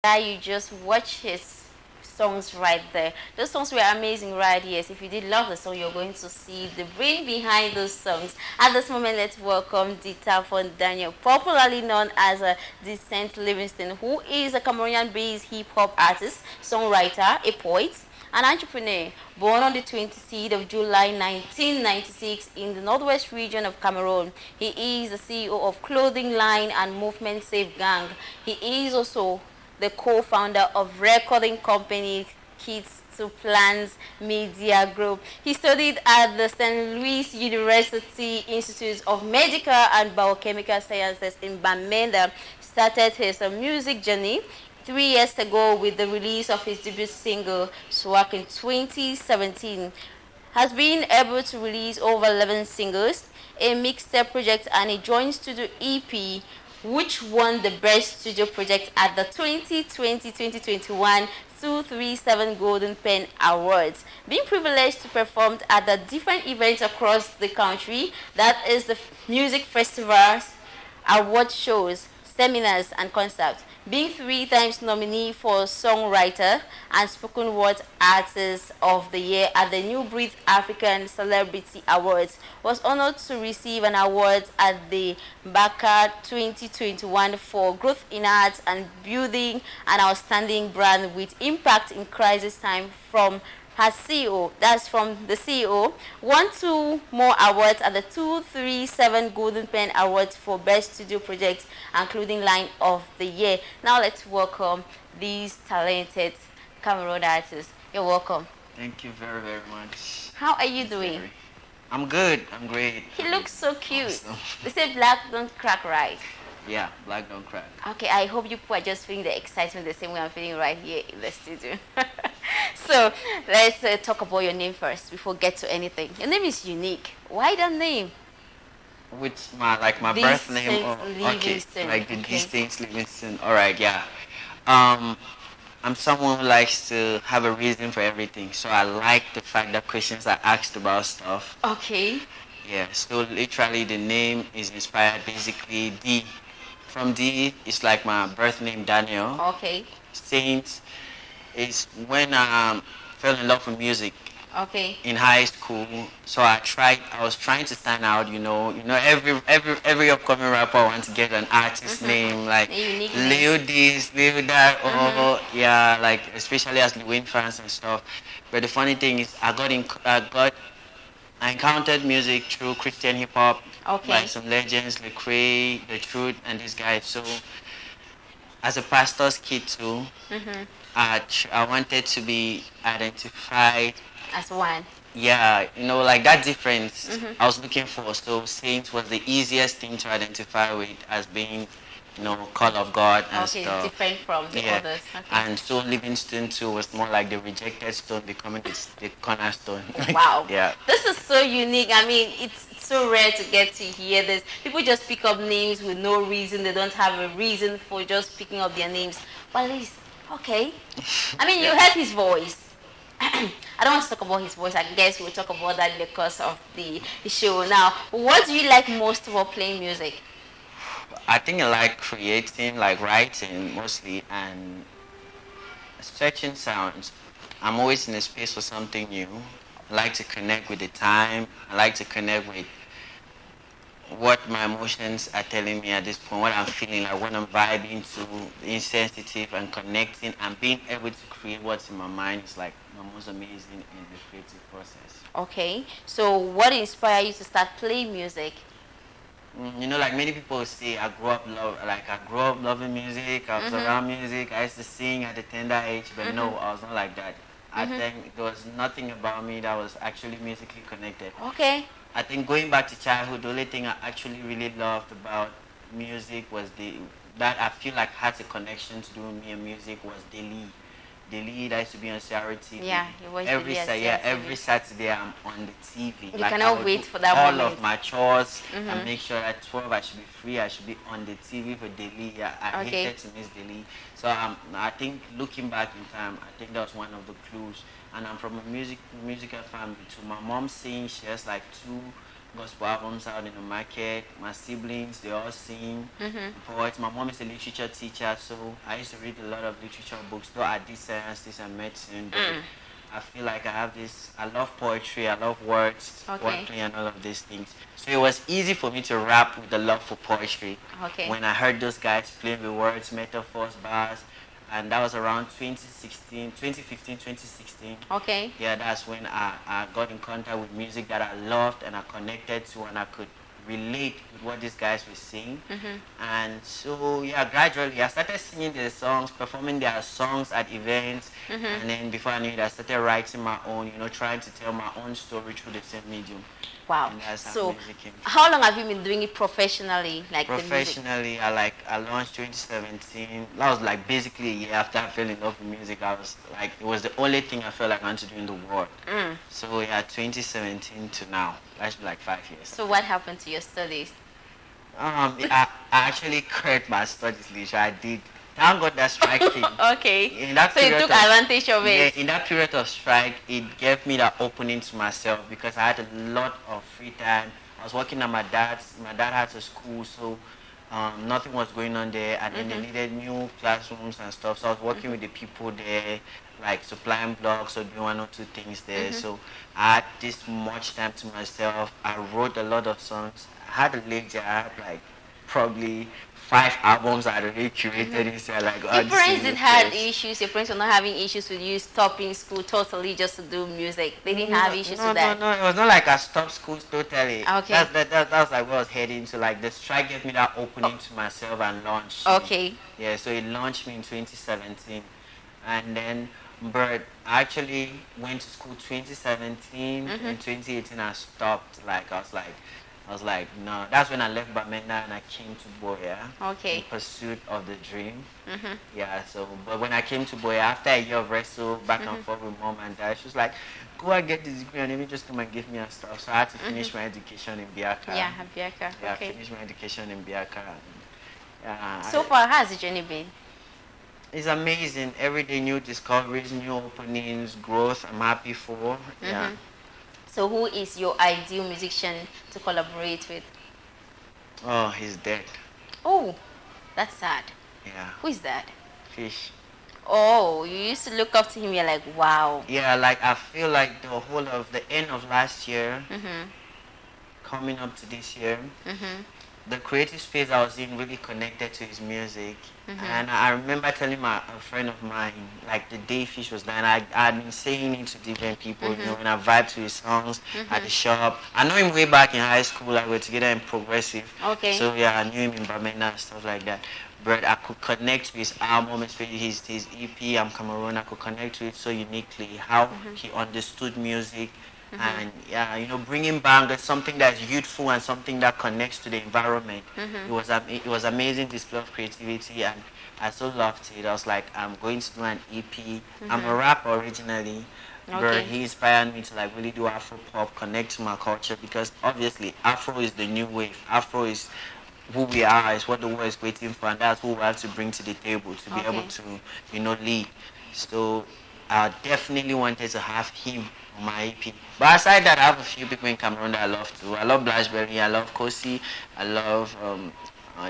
You just watch his songs right there. Those songs were amazing, right? Yes, if you did love the song, you're going to see the brain behind those songs. At this moment, let's welcome Dita von Daniel, popularly known as DSaint Livingston, who is a Cameroonian-based hip-hop artist, songwriter, a poet, an entrepreneur. Born on the 20th of July 1996 in the northwest region of Cameroon, he is the CEO of clothing line and movement Safe Gang. He is also the co-founder of recording company Kids to Plans Media Group. He studied at the St. Louis University Institute of Medical and Biochemical Sciences in Bamenda. Started his music journey 3 years ago with the release of his debut single Swag in 2017. Has been able to release over 11 singles, a mixtape project and a joint studio EP, which won the Best Studio Project at the 2020-2021 237 Golden Pen Awards. Being privileged to perform at the different events across the country, that is the music festivals, award shows, seminars and concerts. Being 3 times nominee for Songwriter and Spoken Word Artist of the Year at the New Breed African Celebrity Awards. Was honored to receive an award at the Baka 2021 for growth in arts and building an outstanding brand with impact in crisis time from her CEO, that's from the CEO, won 2 more awards at the 237 Golden Pen Awards for Best Studio Project, including Line of the Year. Now let's welcome these talented Cameroon artists. You're welcome. Thank you very, very much. How are you doing? I'm good. I'm great. He looks so cute. Awesome. They say black don't crack, right? Yeah, black don't crack. Okay, I hope you people are just feeling the excitement the same way I'm feeling right here in the studio. So let's talk about your name first before we get to anything. Your name is unique. Why that name? Which my birth name? Oh, okay, like the DSaint Livingston. All right, yeah. I'm someone who likes to have a reason for everything, so I like the fact that questions are asked about stuff. Okay. Yeah. So literally, the name is inspired basically D. From D, it's like my birth name Daniel. Okay. Saint is when I fell in love with music. Okay. In high school, so I was trying to stand out. Every upcoming rapper wants to get an artist name like Leo this, Leo that, or yeah, like especially as Lewin fans and stuff. But the funny thing is, I encountered music through Christian hip hop, by some legends, Lecrae, The Truth, and these guys. So as a pastor's kid too, I wanted to be identified as one. Yeah, like that difference I was looking for. So Saint was the easiest thing to identify with as being, call of God and stuff. Different from the others. Okay. And so Livingston too was more like the rejected stone becoming the cornerstone. Wow. Yeah. This is so unique. I mean, it's so rare to get to hear this. People just pick up names with no reason. They don't have a reason for just picking up their names. But at least, okay. I mean, you heard his voice. I don't want to talk about his voice. I guess we'll talk about that in the course of the show. Now, what do you like most about playing music? I think I like creating, like writing mostly, and searching sounds. I'm always in a space for something new. I like to connect with the time. I like to connect with what my emotions are telling me at this point, what I'm feeling, like when I'm vibing to, being sensitive and connecting and being able to create what's in my mind is like the most amazing in the creative process. Okay, so what inspired you to start playing music? Like many people say, I grew up loving music. I was around music. I used to sing at a tender age, but no, I was not like that. I think there was nothing about me that was actually musically connected. Okay. I think going back to childhood, the only thing I actually really loved about music was that I feel like had a connection to do with me and music was Deli. Deli that used to be on CRTV. Yeah, every Saturday I'm on the TV. You cannot wait for that all moment. of my chores and make sure at 12 I should be free. I should be on the TV for Deli. I hated to miss Deli. So I think looking back in time, I think that was one of the clues. And I'm from a musical family too. My mom sings. She has like 2 gospel albums out in the market. My siblings, they all sing poets. My mom is a literature teacher, so I used to read a lot of literature books. Though I did science, this and medicine, but I feel like I have this. I love poetry. I love words, wordplay, and all of these things. So it was easy for me to rap with the love for poetry. When I heard those guys playing with words, metaphors, bars, and that was around 2016, 2015, 2016. Yeah, that's when I got in contact with music that I loved and I connected to, and I could relate with what these guys were saying. And so yeah, gradually I started singing their songs, performing their songs at events, and then before I knew it, I started writing my own, you know, trying to tell my own story through the same medium. Wow. So how long have you been doing it professionally? Like professionally, I launched 2017. That was like basically a year after I fell in love with music. I was like, it was the only thing I felt like I wanted to do in the world. So yeah, 2017 to now. That's been like 5 years. So what happened to your studies? I actually quit my studies, Lisha. I did. Thank God that strike came. In that so you took advantage of it. Yeah, in that period of strike, it gave me that opening to myself because I had a lot of free time. I was working at my dad's. My dad had a school, so nothing was going on there, and then they needed new classrooms and stuff. So I was working with the people there, like supplying blocks or doing 1 or 2 things there. So I had this much time to myself. I wrote a lot of songs. I had a lecture. I had like probably 5 albums I already curated inside. Like, your parents didn't have issues. Your parents were not having issues with you stopping school totally just to do music. They didn't have issues with that. No. It was not like I stopped school totally. That was like what I was heading to. Like the strike gave me that opening to myself and launched. Yeah, so it launched me in 2017, and then. But I actually went to school 2017. In 2018 I stopped. Like I was like, no. That's when I left Bamenda and I came to Boya. In pursuit of the dream. Yeah, so, but when I came to Boya, after a year of wrestle, back and forth with mom and dad, she was like, go and get this degree and then just come and give me and stuff. So I had to finish my education in Biaka. Yeah, Biaka. Yeah, finish my education in Biaka. So far, how's the journey been? It's amazing. Every day, new discoveries, new openings, growth. I'm happy for. Yeah. So who is your ideal musician to collaborate with? Oh, he's dead. Oh, that's sad. Yeah. Who is that? Fish. Oh, you used to look up to him, you're like, wow. Yeah, like I feel like the whole of the end of last year, coming up to this year, the creative space I was in really connected to his music. And I remember telling a friend of mine, like the day Fish was dying, I had been saying it to different people, you know, and I vibed to his songs at the shop. I know him way back in high school, like we were together in Progressive. So yeah, I knew him in Bamenda and stuff like that. But I could connect to his album, especially his EP, I'm Cameroon. I could connect to it so uniquely, how he understood music. And yeah, you know, bringing back something that's youthful and something that connects to the environment. It was amazing display of creativity, and I so loved it. I was like, I'm going to do an EP. I'm a rapper originally, but he inspired me to like really do Afro pop, connect to my culture, because obviously Afro is the new wave. Afro is who we are, is what the world is waiting for, and that's who we have to bring to the table to be able to, you know, lead. So I definitely wanted to have him on my EP. But aside that, I have a few people in Cameroon that I love too. I love Blanchberry, I love Kosi, I love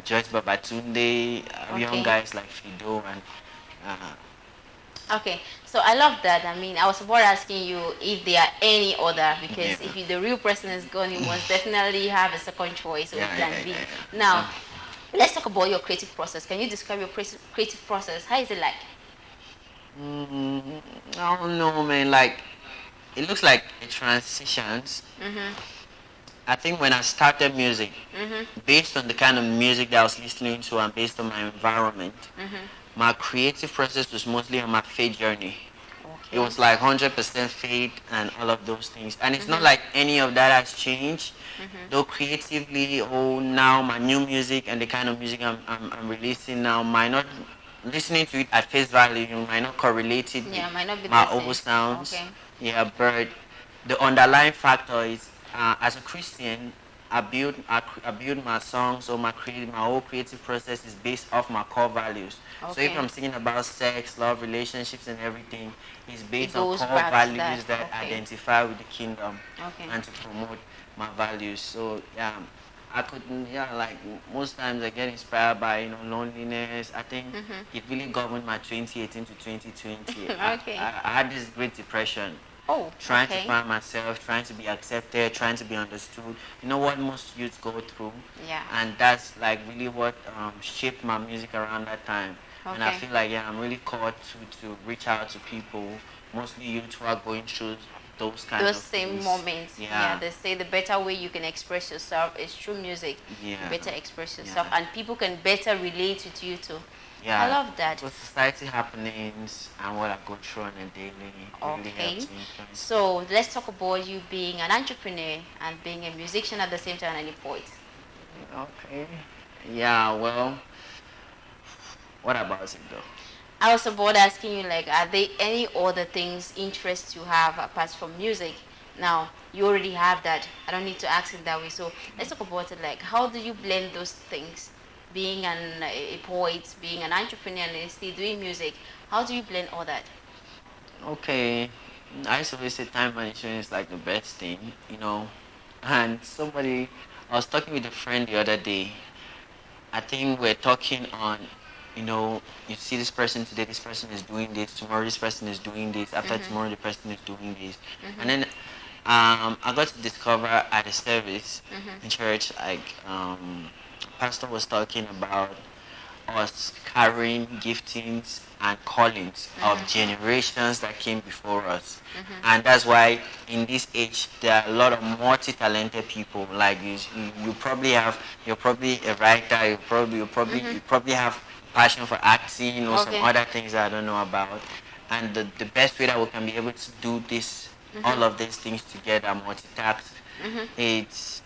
Joyce Babatunde, young guys like Fido and so I love that. I mean, I was about asking you if there are any other, because if the real person is gone, you must definitely have a second choice or plan B. Now, let's talk about your creative process. Can you describe your creative process? How is it like? I don't know, man. Like, it looks like it transitions. I think when I started music, based on the kind of music that I was listening to and based on my environment, my creative process was mostly on my faith journey. It was like 100% faith and all of those things. And it's not like any of that has changed. Though creatively, now my new music and the kind of music I'm releasing now might not, listening to it at face value, you might not correlate it might not be with my old sounds. Yeah, but the underlying factor is, as a Christian, I build my songs, so my whole creative process is based off my core values. So if Okay. I'm singing about sex, love, relationships, and everything, it's It based on goes core back to that. values that Okay. identify with the kingdom Okay. and to promote my values. So yeah, I couldn't, yeah, like most times I get inspired by, loneliness. I think it really governed my 2018 to 2020. Okay. I had this great depression, Oh, trying to okay. find myself, trying to be accepted, trying to be understood. You know what most youths go through, Yeah. and that's like really what shaped my music around that time. And I Okay. feel like, yeah, I'm really called to reach out to people, mostly youth who are going through those kind Those of same things. moments. Yeah, Yeah, they say the better way you can express yourself is through music. You yeah, better express yourself, yeah. and people can better relate with you too. I Yeah, love that. with society happenings and what I go through on a daily, really Okay. helps me influence. So let's talk about you being an entrepreneur and being a musician at the same time and a poet. Okay. Yeah, well, what about it though? I was about asking you, like, are there any other things, interests you have apart from music? Now, you already have that. I don't need to ask it that way. So let's talk about it. Like, how do you blend those things? Being a poet, being an entrepreneur, and still doing music. How do you blend all that? Okay, I used to always say time management is like the best thing, And I was talking with a friend the other day. I think we're talking on, you see this person today, this person is doing this, tomorrow this person is doing this, after tomorrow the person is doing this. And then I got to discover at a service in church, like, pastor was talking about us carrying giftings and callings of generations that came before us. And that's why in this age there are a lot of multi-talented people. Like you probably you're probably a writer, you probably have passion for acting or some Okay. other things that I don't know about. And the best way that we can be able to do this, all of these things together, multitask, it's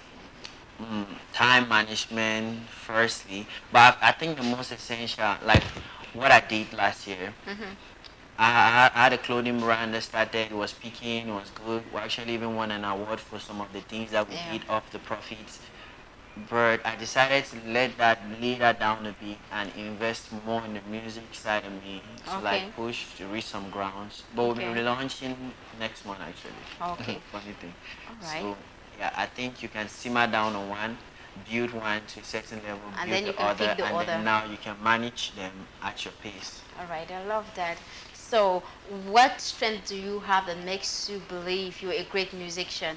time management firstly, but I think the most essential, like what I did last year, I had a clothing brand that started, was peaking, was good. We actually even won an award for some of the things that we Yeah. did off the profits. But I decided to lay that down a bit and invest more in the music side of me to Okay. like push to reach some grounds. But we'll be Okay. relaunching next month actually. Okay. Funny thing. All right. So yeah, I think you can simmer down on one, build one to a certain level, And build then you the can other, pick the and other. then now you can manage them at your pace. All right, I love that. So, what strength do you have that makes you believe you're a great musician?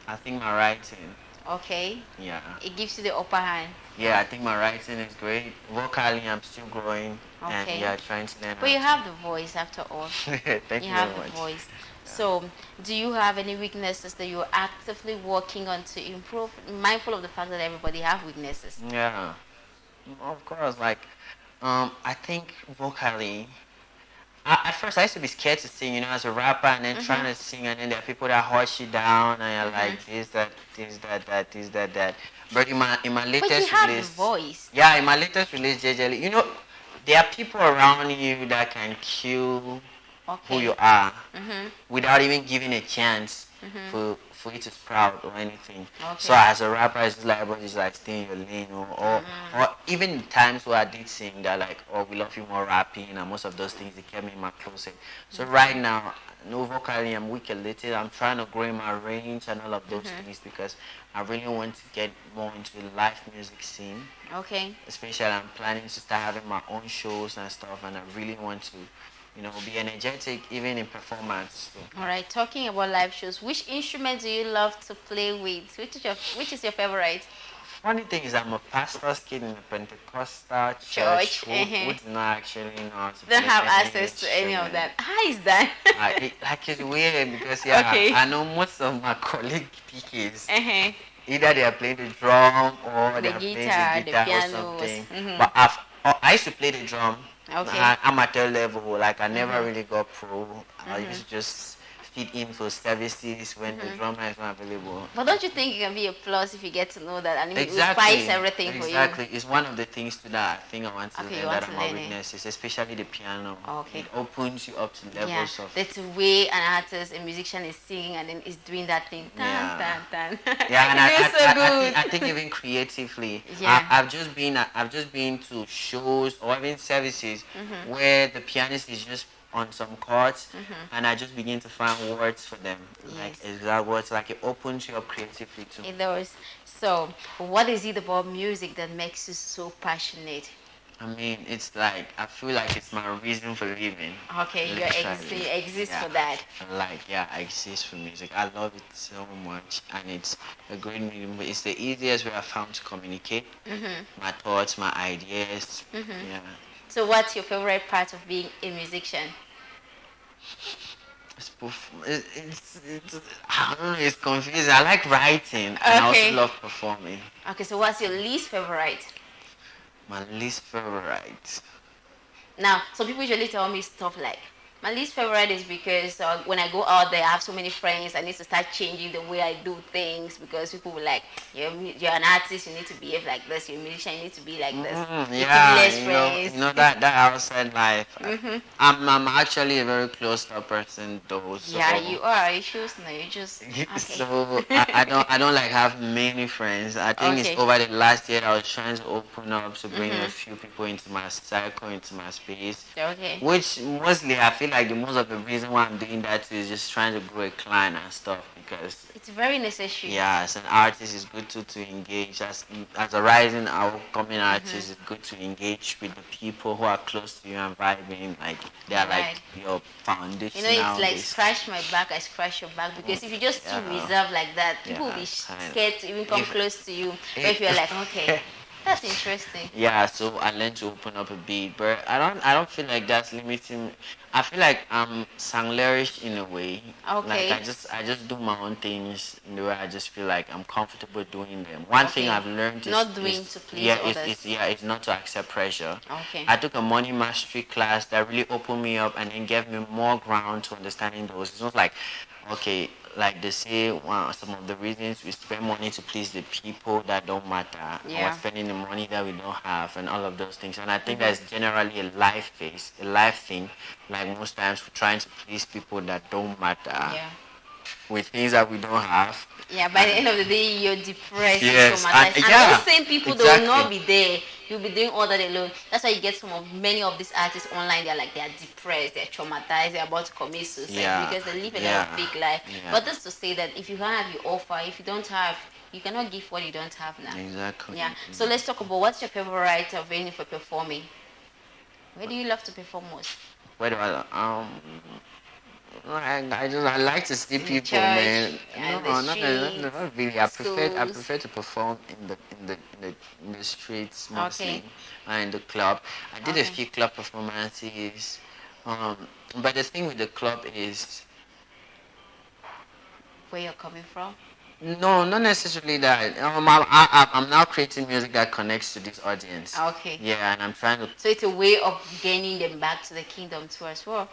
I think my writing, Okay, yeah. it gives you the upper hand. Yeah, I think my writing is great. Vocally, I'm still growing, and Okay. yeah, trying to learn. But you have the voice after all. Thank you have very the much. voice. So, do you have any weaknesses that you're actively working on to improve? Mindful of the fact that everybody have weaknesses. Yeah, of course. Like, I think vocally, at first I used to be scared to sing, as a rapper, and then trying to sing, and then there are people that hush you down, and you're like this, that, this, that, this, that. But in my But you latest have the release, voice. yeah, in my latest release, JJ, there are people around you that can kill Okay. who you are without even giving a chance for you to sprout or anything. Okay. So as a rapper, it's just like, bro, just like stay in your lane, or even times where I did sing that, like, oh, we love you more rapping, and most of those things, they kept me in my closet. So right now, no vocally, I'm weak a little. I'm trying to grow my range and all of those things because I really want to get more into the live music scene. Okay. Especially, I'm planning to start having my own shows and stuff, and I really want to be energetic even in performance. So. All right. Talking about live shows, which instrument do you love to play with? Which is your favorite? Funny thing is, I'm a pastor's kid in a Pentecostal church who do not actually know how to Don't play have any access to any of instrument. that. How is that? It's weird because Okay. I know most of my colleague PKs. Uh-huh. Either they are playing the drum or The they are playing guitar, the the guitar or pianos. something. Mhm. But I used to play the drum Okay. at amateur level. Like I never really got pro. I used to just fit in for services when the drummer is not available. But don't you think it can be a plus if you get to know that? And it will Exactly. spice everything for you. Exactly. It's one of the things too that I think I want to Okay, learn you want that to I'm a learn it. witness is especially the piano. Okay. It opens you up to levels of That's the way an artist, a musician is singing and then is doing that thing. Tan, Yeah. tan, tan. Yeah, and It feels so good. I think even creatively, Yeah. I've just been to shows or even services where the pianist is just on some chords, and I just begin to find words for them, like Yes. exact words, like it opens you up creatively too. It does. So, what is it about music that makes you so passionate? I mean, it's like I feel like it's my reason for living. Okay, you Literally. exist Yeah. for that. I exist for music. I love it so much, and it's a great medium. It's the easiest way I found to communicate my thoughts, my ideas. Yeah, So, what's your favorite part of being a musician? it's I don't know. It's confusing. I like writing, and I Okay. also love performing. Okay, so what's your least favorite? My least favorite. Now, some people usually tell me stuff like, my least favorite is because when I go out there, I have so many friends. I need to start changing the way I do things because people will like, you're an artist, you need to behave like this. You're a musician, you need to be like this. You Yeah, less friends. you know that outside life. I'm actually a very closed up person though. So Yeah, you are. You should know. You just okay. So I don't like have many friends. I think Okay. it's over the last year I was trying to open up to bring a few people into my circle, into my space. Okay. Which mostly I feel like the most of the reason why I'm doing that is just trying to grow a client and stuff because It's very necessary. yeah, as an artist it's good to engage as a rising upcoming artist it's good to engage with the people who are close to you and vibing like they are Right. like your foundation. You know, it's like nowadays. scratch my back, I scratch your back. Because if you just too Yeah. reserved like that, people will be kind of. scared to even come If- close to you. But if you're like, okay, that's interesting. Yeah, so I learned to open up a bit, but I don't feel like that's limiting. I feel like I'm sanglerish in a way. Okay. Like I just do my own things in the way I just feel like I'm comfortable doing them. One thing Okay. I've learned is Not doing to please yeah, others. it's not to accept pressure. Okay. I took a money mastery class that really opened me up and then gave me more ground to understanding those. It's not like okay, like they say, some of the reasons we spend money to please the people that don't matter, Yeah. or spending the money that we don't have, and all of those things. And I think that's generally a life phase, a life thing. Like most times, we're trying to please people that don't matter Yeah. with things that we don't have. Yeah, by the end of the day, you're depressed, Yes, you're traumatized. and- And yeah, those same people, they will not exactly. be there. You'll be doing all that alone. That's why you get many of these artists online, they're like, they're depressed, they're traumatized, they're about to commit suicide Yeah, because they live a lot yeah, of fake life. yeah. But that's to say that if you can't have your offer, if you don't have, you cannot give what you don't have now. Exactly. Yeah. So let's talk about what's your favorite venue for performing? Where do you love to perform most? Where do I like to see people, church man. and No, the not really. I schools. prefer to perform in the streets mostly, Okay. and in the club. I did a Okay. few club performances, but the thing with the club is Where you're coming from? no, not necessarily that. I'm now creating music that connects to this audience. Okay. Yeah, and I'm trying to So it's a way of gaining them back to the kingdom too as well.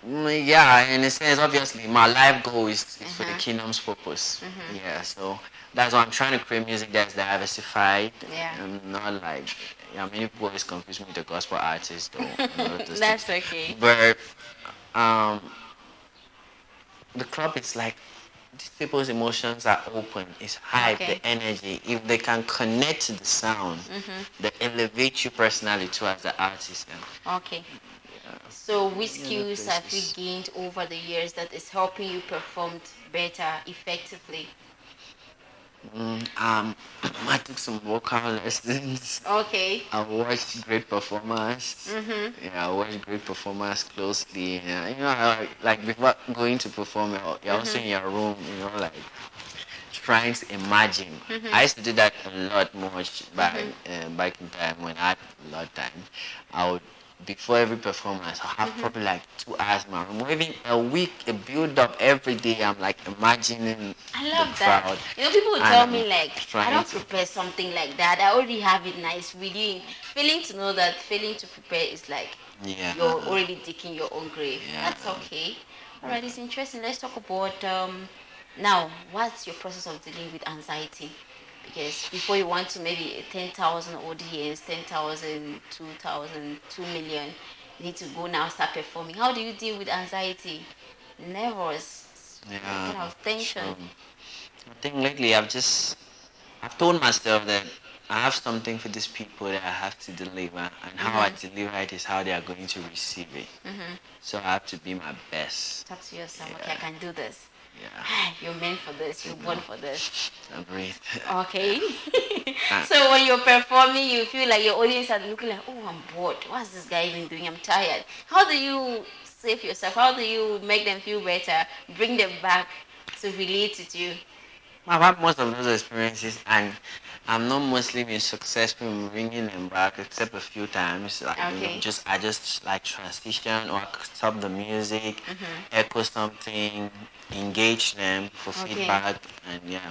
yeah, in a sense, obviously, my life goal is for the Uh-huh. kingdom's purpose. Yeah, so that's why I'm trying to create music that's diversified. Yeah. And not like, yeah, many people always confuse me with the gospel artist, though. and all of those That's things. okay. But the club is like, these people's emotions are open. It's high, Okay. the energy. If they can connect to the sound, they elevate you personally too as the artist. Yeah. Okay. So which Yeah, skills have you places. gained over the years that is helping you perform better, effectively? I took some vocal lessons. Okay. I watched great performers. Yeah, I watched great performers closely. Yeah, you know, like before going to perform, you're also in your room, you know, like trying to imagine. I used to do that a lot much back in time when I had a lot of time. I would before every performance, I have probably like 2 hours in my room. Maybe a week, a build up every day. I'm like imagining I the love that. crowd. You know, people will And tell I'm me like, I trying don't to. prepare something like that. I already have it nice. Really, failing to know that failing to prepare is like Yeah. you're already digging your own grave. Yeah. That's okay. All right, it's interesting. Let's talk about now. What's your process of dealing with anxiety? Because before you want to maybe 10,000 audience, 10,000, 2,000, 2 million, you need to go now start performing. How do you deal with anxiety? Nervous, kind Yeah. of tension. So I think lately I've told myself that I have something for these people that I have to deliver, and how I deliver it is how they are going to receive it. So I have to be my best. Talk to yourself. Okay, I can do this. Yeah. You're meant for this. You're born for this. I breathe. Okay. So when you're performing, you feel like your audience are looking like, oh, I'm bored. What's this guy even doing? I'm tired. How do you save yourself? How do you make them feel better? Bring them back to relate with you? I've had most of those experiences, and I'm not mostly been successful in bringing them back, except a few times. Like I just like transition or stop the music, echo something, engage them for feedback, and yeah.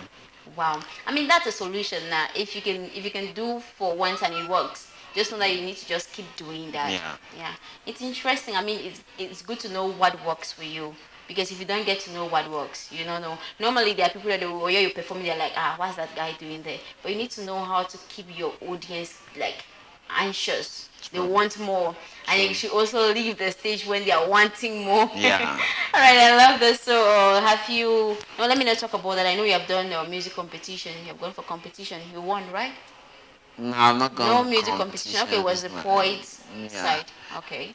Wow. I mean, that's a solution now. If you can do for once and it works, just know that you need to just keep doing that. Yeah. It's interesting. I mean, it's good to know what works for you. Because if you don't get to know what works, you don't know. Normally, there are people that when you're performing, they're like, what's that guy doing there? But you need to know how to keep your audience like anxious. They want more, and you should also leave the stage when they are wanting more. Yeah. All right, I love this. So, have you? No, let me not talk about that. I know you have done music competition. You have gone for competition. You won, right? No, I'm not going. No music competition. Okay, it was the poets side. Okay.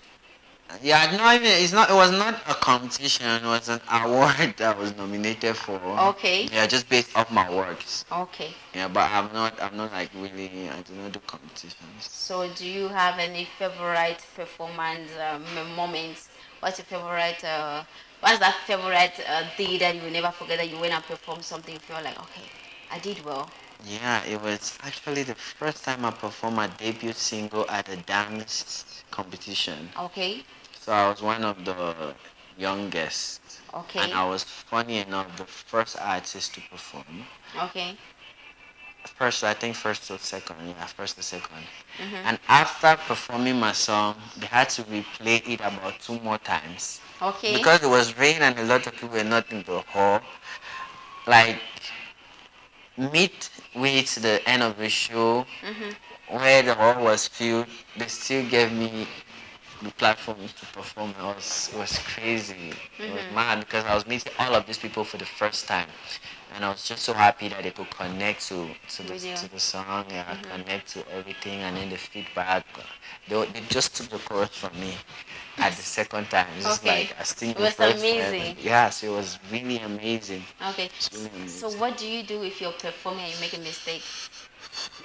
Yeah, no, I mean, it was not a competition. It was an award that I was nominated for. Okay. Yeah, just based off my works. Okay. Yeah, but I'm not like really. I do not do competitions. So, do you have any favorite performance moments? What's your favorite? What's that favorite day that you will never forget that you went and performed something? You feel like, okay, I did well. Yeah, it was actually the first time I performed my debut single at a dance competition. Okay. So I was one of the youngest. Okay. And I was, funny enough, the first artist to perform. Okay. First to second. Yeah, first to second. And after performing my song, they had to replay it about 2 more times. Okay. Because it was rain and a lot of people were not in the hall. Like, midway to the end of the show, where the hall was filled, they still gave me the platform to perform. It was crazy. It was mad because I was meeting all of these people for the first time, and I was just so happy that they could connect to the song, connect to everything, and then the feedback. They just took the chorus from me at the second time. It's just like I sing it was amazing. Yes, it was really amazing. Okay. Really amazing. So what do you do if you're performing and you make a mistake?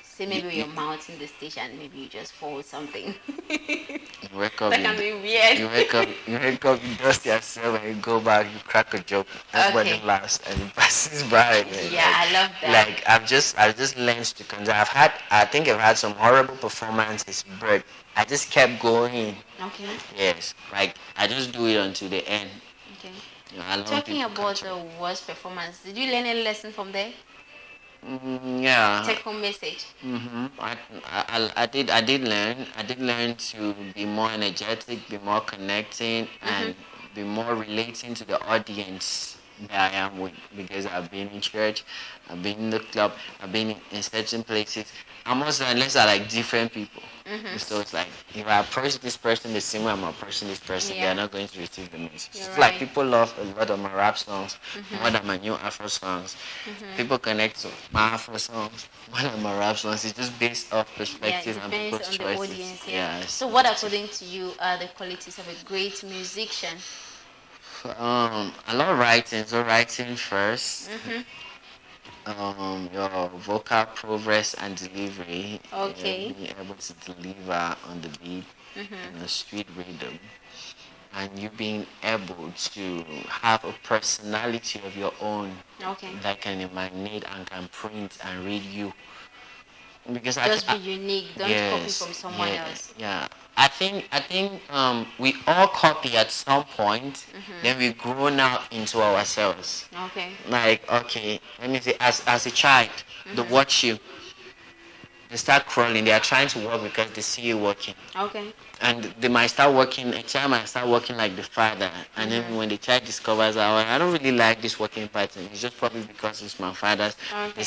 Say maybe you're mounting the stage and maybe you just fall something. You wake up. That can be weird. You wake up. You dust yourself, and you go back. You crack a joke. Everybody laughs and it passes by. Yeah, I love that. Like I've just learned to control. I think I've had some horrible performances, but I just kept going. Okay. Yes, like I just do it until the end. Okay. You know, Talking about the worst performance, did you learn any lesson from there? Yeah. Take home message. I did learn to be more energetic, be more connecting, and be more relating to the audience that I am with, because I've been in church, I've been in the club, I've been in certain places. Unless I like different people. So it's like, if I approach this person the same way I'm approaching this person, they're not going to receive the message. It's like people love a lot of my rap songs more than my new Afro songs. People connect to my Afro songs more than my rap songs. It's just based off perspective and people's choices. The audience, So what, according to you, are the qualities of a great musician? I love writing. So writing first. Your vocal progress and delivery. Okay. Being able to deliver on the beat in a street rhythm, and you being able to have a personality of your own that can emanate and can print and read you. because just be unique. Don't copy from someone else. Yeah. I think we all copy at some point. Then we grow now into ourselves. Okay. Like, okay, let me say, as a child, they watch you, they start crawling. They are trying to work because they see you working. Okay. And they might start working, a child might start working like the father. And then when the child discovers, oh, I don't really like this working pattern, it's just probably because it's my father's. Okay.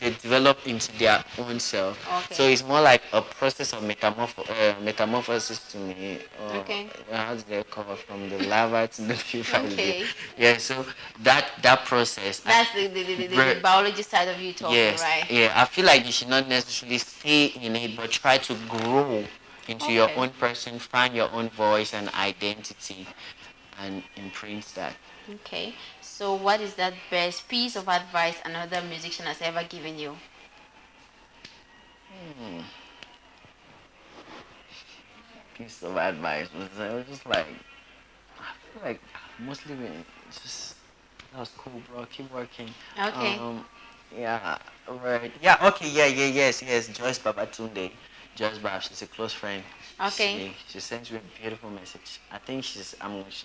They develop into their own self. Okay. So it's more like a process of metamorphosis to me. Okay. How do they call it? From the lava to the pupa. Okay. Yeah, so that process. That's the biology side of you talking, yes, right? Yeah, I feel like you should not necessarily stay in it, but try to grow into your own person, find your own voice and identity, and imprint that. Okay. So what is that best piece of advice another musician has ever given you? Piece of advice was just like, I feel like mostly when just, that was cool, bro, keep working. Okay. Yeah, right. Yeah, okay, yes. Joyce Babatunde. Joyce Bab, she's a close friend. Okay. She sent me a beautiful message. I think she's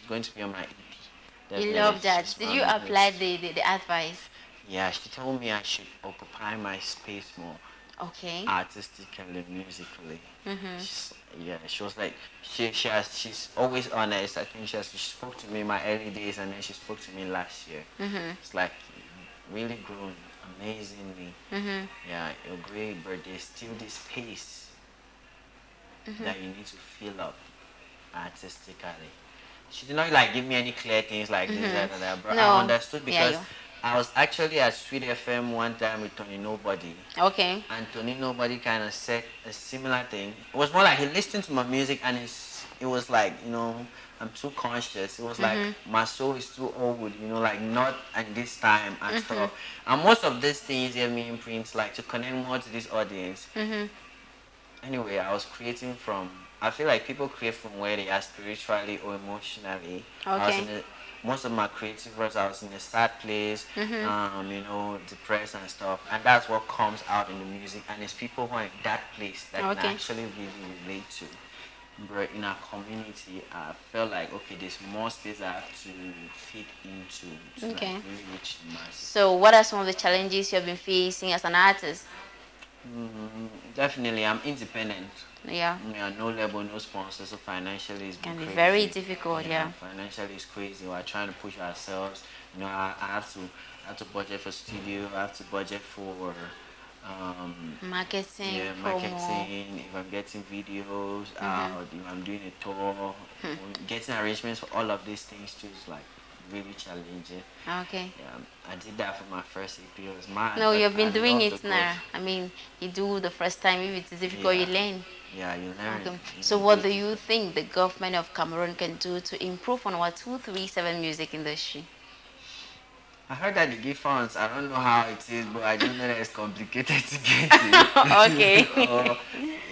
going to be on my EP. You love that. Did you apply the advice? Yeah, she told me I should occupy my space more. Okay. Artistically, musically. She was like, she's always honest. I think she spoke to me in my early days, and then she spoke to me last year. It's like really grown amazingly. Yeah, you're great, but there's still this space that you need to fill up artistically. She did not like give me any clear things like this, that, but I understood because I was actually at Sweet FM one time with Tony Nobody. Okay. And Tony Nobody kind of said a similar thing. It was more like he listened to my music and it was like, I'm too conscious. It was like my soul is too old, like not at this time and stuff. And most of these things gave me imprints like to connect more to this audience. Anyway, I was creating from, I feel like people create from where they are spiritually or emotionally. Okay. Most of my creative works, I was in a sad place, depressed and stuff. And that's what comes out in the music. And it's people who are in that place that can actually really relate to. But in our community, I felt like, okay, there's more space I have to fit into to like really reach the masses. So what are some of the challenges you have been facing as an artist? Definitely, I'm independent. Yeah. No label, no sponsor, so financially it's can be very difficult. Financially it's crazy. We're trying to push ourselves. I have to budget for studio. I have to budget for marketing. If I'm getting videos out, if I'm doing a tour, getting arrangements for all of these things too is like really challenging. Okay. Yeah, I did that for my first EP. It was mad. No, you've been doing it now. I mean, you do the first time. If it's difficult, you learn. Yeah, you learn. Okay. So what do you think the government of Cameroon can do to improve on our 237 music industry? I heard that they give funds. I don't know how it is, but I do know that it's complicated to get it. Okay.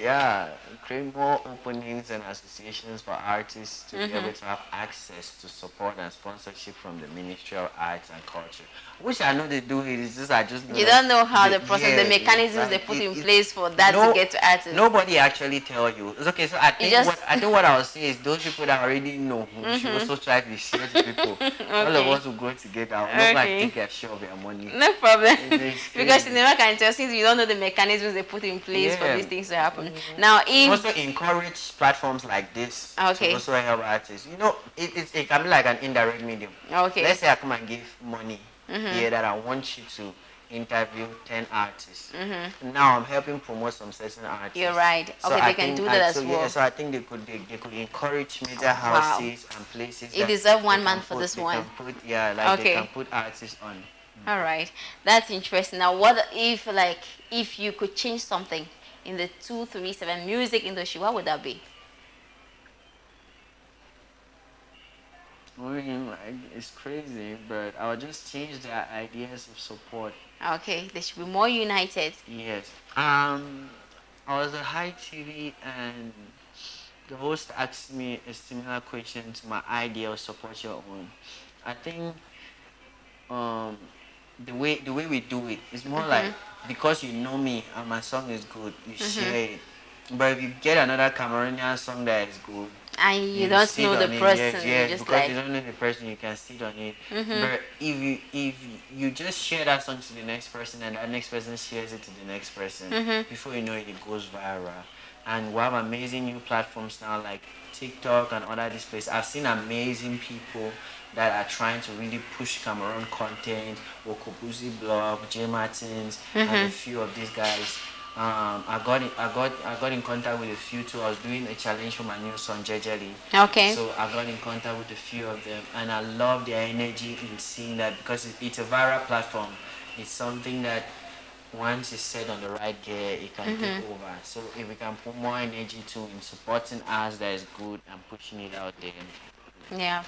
Yeah, create more openings and associations for artists to be able to have access to support and sponsorship from the Ministry of Arts and Culture. Which I know they do it. It's just I just know you don't know how the process, the mechanisms they put in place for that to get to artists. Nobody actually tell you. It's okay. So I think what I was saying is those people that already know should also try to share to people. All of us will go together. Not like take a share of your money. No problem. Because you never can tell since you don't know the mechanisms they put in place for these things to happen. Now, also encourage platforms like this to also help artists. It can be like an indirect medium. Okay. Let's say I come and give money here that I want you to interview 10 artists. Now I'm helping promote some certain artists. You're right. Okay, they can do that as well. Yeah, so I think they could encourage media houses and places. You deserve one man for this one. They can put artists on. All right, that's interesting. Now, what if you could change something in the 237 music industry, what would that be? It's crazy, but I would just change the ideas of support. Okay, they should be more united. Yes. I was at High TV and the host asked me a similar question to my idea of support your own. I think the way we do it is more like because you know me and my song is good, you share it. But if you get another Cameroonian song that is good, and you don't know the person, yes, just because like, you don't know the person, you can sit on it. But if you just share that song to the next person and that next person shares it to the next person, before you know it, it goes viral. And we have amazing new platforms now like TikTok and other displays. I've seen amazing people that are trying to really push Cameroon content, Wokobuzi Blog, J Martins, and a few of these guys. I got in contact with a few too. I was doing a challenge for my new song Jejeli. Okay. So I got in contact with a few of them, and I love their energy in seeing that because it's a viral platform. It's something that once it's set on the right gear, it can take over. So if we can put more energy to in supporting us, that is good, and pushing it out there. Yeah.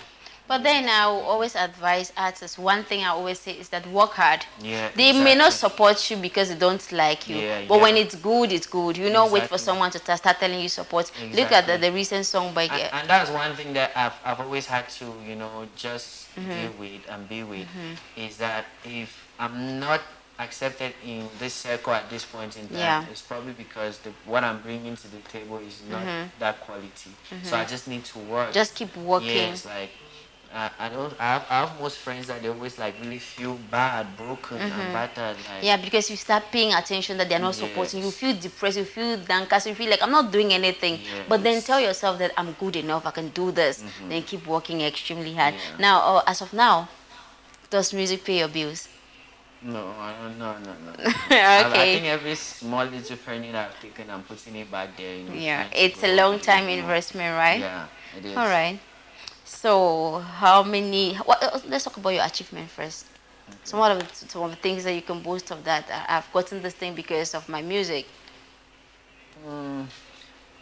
But then I will always advise artists, one thing I always say is that work hard. Yeah, they may not support you because they don't like you. But when it's good, it's good. You know, wait for someone to start telling you support. Look at the recent song by... And that's one thing that I've always had to, you know, just deal with and be with, is that if I'm not accepted in this circle at this point in time, it's probably because what I'm bringing to the table is not that quality. So I just need to work. Just keep working. Yes, like I have most friends that they always like really feel bad, broken, and battered. Like, because you start paying attention that they're not supporting you, feel depressed, you feel downcast, you feel like I'm not doing anything. But then tell yourself that I'm good enough, I can do this. Then keep working extremely hard. Now, as of now, does music pay your bills? No, no. Okay. I think every small little penny that I've taken, I'm putting it back there. You know, it's a long time investment, right? Yeah, it is. All right. So, how many? Let's talk about your achievement first. Okay. Some of the things that you can boast of that. I've gotten this thing because of my music.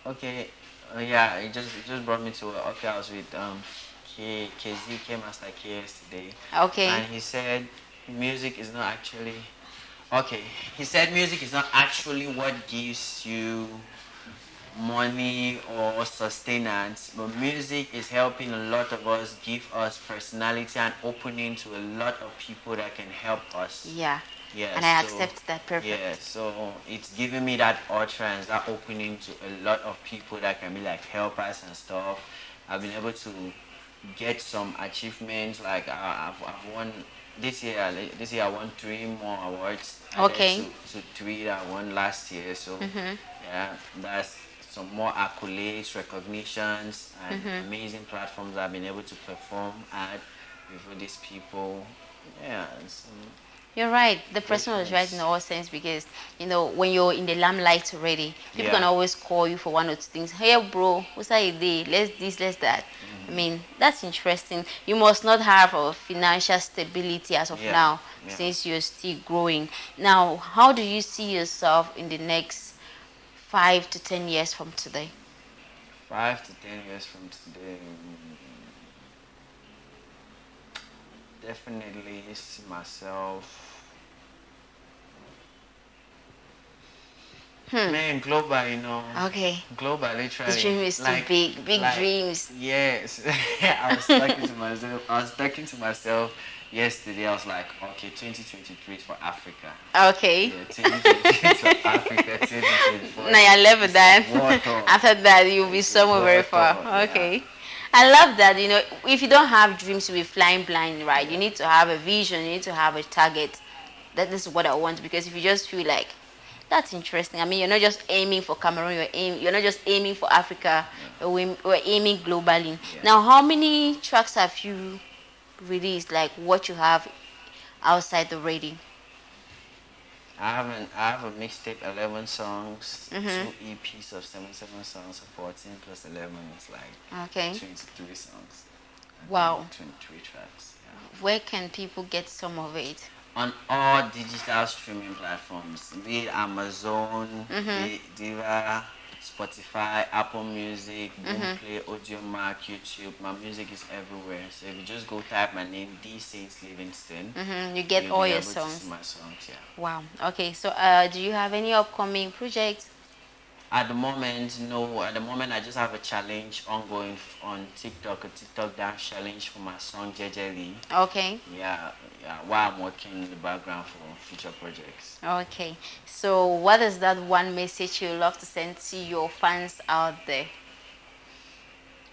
Okay. Yeah, it just brought me to okay. I was with KZ Master K yesterday. Okay. And he said music is not actually okay. He said music is not actually what gives you money or sustenance, but music is helping a lot of us, give us personality and opening to a lot of people that can help us. Yeah. And I accept that perfectly. Yeah, so it's giving me that utterance, that opening to a lot of people that can be like helpers and stuff. I've been able to get some achievements, like I've won this year I won 3 more awards. Okay. To 3 that I won last year, so yeah, that's some more accolades, recognitions, and amazing platforms I've been able to perform at before these people. Yeah. You're right. The person was right in all sense because, you know, when you're in the limelight already, people can always call you for one or two things. Hey, bro, what's that idea? Let's this, let's that. I mean, that's interesting. You must not have a financial stability as of now, since you're still growing. Now, how do you see yourself in the next 5 to 10 years from today? 5 to 10 years from today, definitely see myself. Man, global, you know. Okay. Global, literally. The dream is too big. Big dreams. Yes. I was talking to myself yesterday. I was like, okay, 2023 is for Africa. Okay. Yeah, 2023 is for Africa, 2024. Now I love that. After that, you'll be somewhere very far. Okay. I love that. You know, if you don't have dreams, you'll be flying blind, right? You need to have a vision. You need to have a target. That is what I want, because if you just feel like, that's interesting. I mean, you're not just aiming for Cameroon. You're not just aiming for Africa. We're aiming globally. Yeah. Now, how many tracks have you released? Like what you have outside the radio? I have a mixtape, 11 songs, 2 EPs of 77 songs, 14 plus 11 is like 23 songs. Wow. 23 tracks. Yeah. Where can people get some of it? On all digital streaming platforms, be it Amazon, be it Diva, Spotify, Apple Music, Boomplay, Audiomack, YouTube. My music is everywhere. So if you just go type my name, DSaint Livingston, you get all your songs. To see my songs, yeah. Wow. Okay. So, do you have any upcoming projects? At the moment, no. At the moment, I just have a challenge ongoing on TikTok, a TikTok dance challenge for my song Jejeli. Okay. Yeah, yeah, while I'm working in the background for future projects. Okay. So what is that one message you love to send to your fans out there?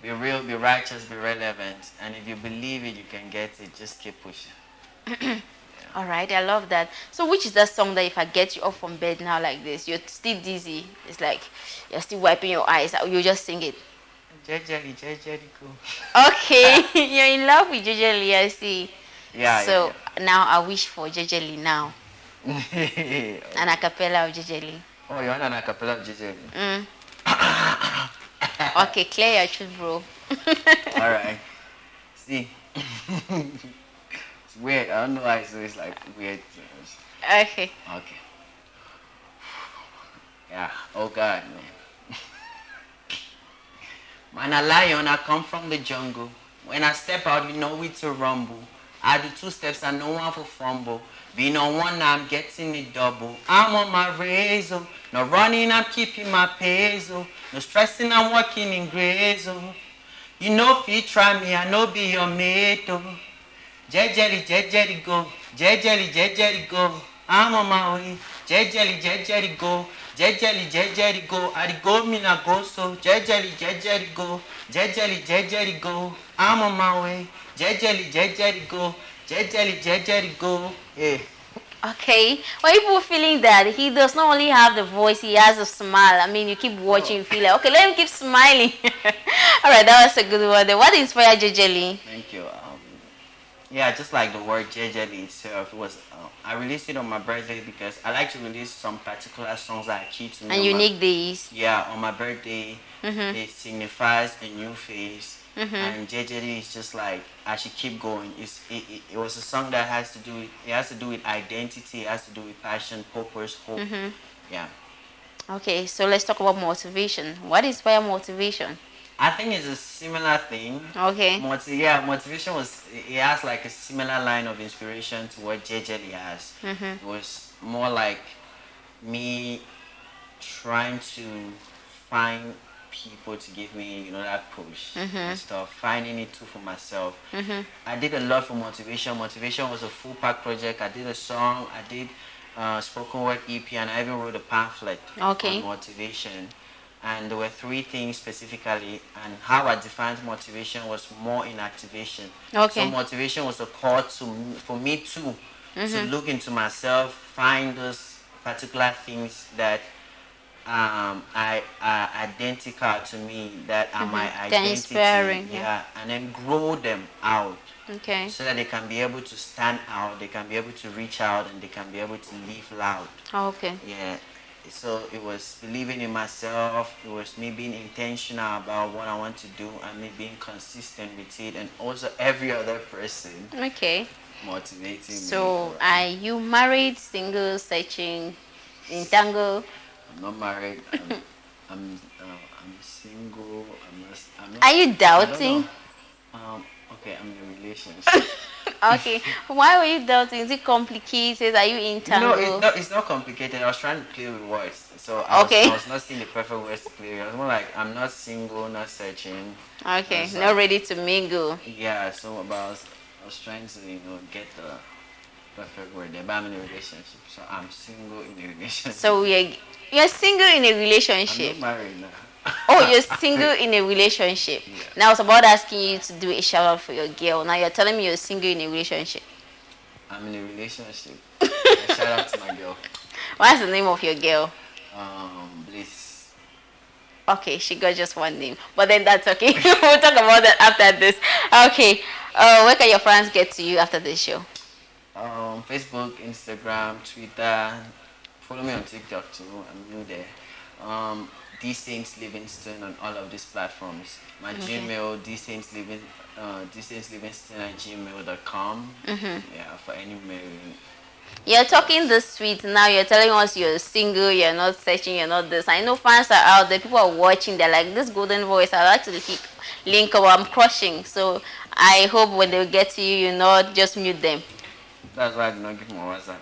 Be real, be righteous, be relevant, and if you believe it, you can get it. Just keep pushing. Yeah. All right, I love that. So which is that song that if I get you up from bed now like this, you're still dizzy, it's like you're still wiping your eyes, you just sing it? Jejeli, go. Okay, you're in love with Jejeli, I see. Yeah. So now I wish for Jejeli now. Okay. An acapella of Jejeli. Oh, you want an acapella of Jejeli? Okay, clear your truth, bro. All right. See, it's weird. I don't know why it's like weird. Okay. Okay. Yeah. Oh God, man. Man, a lion, I come from the jungle. When I step out, you know it's a rumble. I do 2 steps and no one for fumble. Being on one, I'm getting it double. I'm on my razor. No running, I'm keeping my pace. No stressing, I'm working in grace. You know if you try me, I know be your mate. Jejeli, go. Jejeli, go. I'm on my way. Jejeli, go. Jejeli, go. I go me na go so. Jejeli, go. Jejeli, go. I'm on my way. Jejeli, go. Jejeli, go. Yeah. Okay. Well, people feeling that he does not only have the voice, he has a smile. I mean, you keep watching, you feel like, okay, let him keep smiling. All right, that was a good one. What inspired Jejeli? Thank you. Yeah, just like the word Jejeli itself, it was. I released it on my birthday because I like to release some particular songs that I keep to me. And unique days. Yeah, on my birthday, it signifies a new phase. And Jejeli is just like I should keep going. It was a song that has to do with identity, it has to do with passion, purpose, hope. Yeah. Okay, so let's talk about motivation. What inspires motivation? I think it's a similar thing. Okay. Motivation it has like a similar line of inspiration to what Jejeli has. It was more like me trying to find people to give me, that push and stuff. Finding it too for myself. I did a lot for motivation. Motivation was a full pack project. I did a song. I did spoken word EP, and I even wrote a pamphlet on motivation. And there were 3 things specifically, and how I defined motivation was more in activation. So motivation was a call for me to look into myself, find those particular things that I identical to me, that are my identity, inspiring, and then grow them out, so that they can be able to stand out, they can be able to reach out, and they can be able to live loud. So it was believing in myself, it was me being intentional about what I want to do, and me being consistent with it, and also every other person motivating me. So are you married, single, searching, entangled? I'm not married. I'm single. I'm not, are you doubting? Okay, I'm in a relationship. Okay, why were you doubting? Is it complicated? Are you entangled? No, it's not complicated. I was trying to play with words, so I was not seeing the perfect words to play with. I was more like, I'm not single, not searching. Okay, not ready to mingle. Yeah, so I was trying to get the perfect word there, but I'm in a relationship, so I'm single in a relationship. So you're single in a relationship. I'm not married now. Oh, you're single in a relationship. Yeah. Now I was about asking you to do a shout out for your girl. Now you're telling me you're single in a relationship. I'm in a relationship. Shout out to my girl. What's the name of your girl? Bliss. Okay, she got just one name, but then that's okay. We'll talk about that after this. Okay, where can your friends get to you after this show? Facebook, Instagram, Twitter. Follow me on TikTok too. I'm new there. DSaint Livingston on all of these platforms. My Gmail, DSaint Livingston at gmail.com. Yeah, for any mailing. You're talking this sweet now. You're telling us you're single, you're not searching, you're not this. I know fans are out there. People are watching. They're like, this golden voice. I like to link up. I'm crushing. So I hope when they get to you, you not just mute them. That's why I do not give my WhatsApp.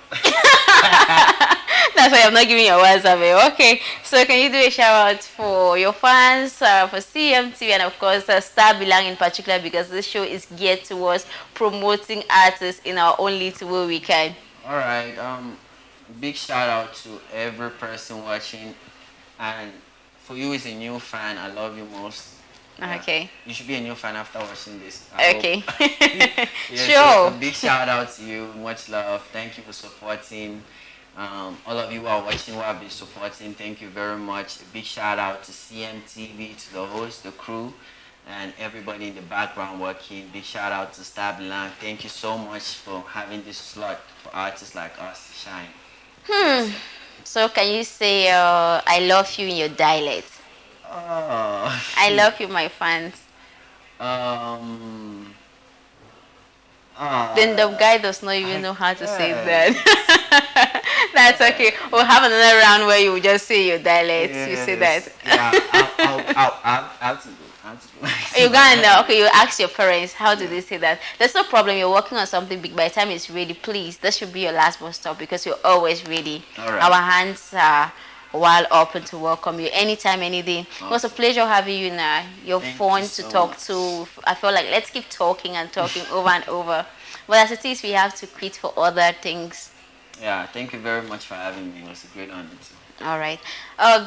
That's why I'm not giving your WhatsApp. Okay, so can you do a shout out for your fans, for CMTV, and of course StarBilang in particular, because this show is geared towards promoting artists in our own little way we can. All right. Big shout out to every person watching, and for you as a new fan, I love you most. Okay. You should be a new fan after watching this. Okay. Yes, sure. So a big shout out to you. Much love. Thank you for supporting. All of you who are watching, who have been supporting, thank you very much. A big shout out to CMTV, to the host, the crew, and everybody in the background working. Big shout out to StarBilang. Thank you so much for having this slot for artists like us to shine. So can you say I love you in your dialect? Oh. I love you, my fans. Then the guy does not even know how to say that. That's okay. We'll have another round where you will just say your dialect. Yes. You say that. Yeah, I'll have to go. Uganda, okay, you ask your parents, how do they say that? There's no problem, you're working on something big. By the time it's ready, please, that should be your last bus stop, because you're always ready. Right. Our hands are wide open to welcome you anytime, any day. Awesome. It was a pleasure having you now. You're fun to talk to. I feel like let's keep talking and talking over and over. But as it is, we have to quit for other things. Yeah, thank you very much for having me. It was a great honor too. All right.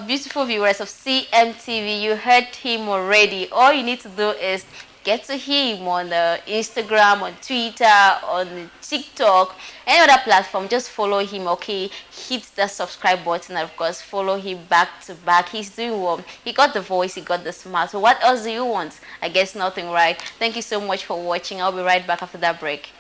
Beautiful viewers of CMTV, you heard him already. All you need to do is get to him on the Instagram, on Twitter, on TikTok, any other platform. Just follow him, okay? Hit the subscribe button, and of course, follow him back to back. He's doing well. He got the voice, he got the smile. So what else do you want? I guess nothing, right? Thank you so much for watching. I'll be right back after that break.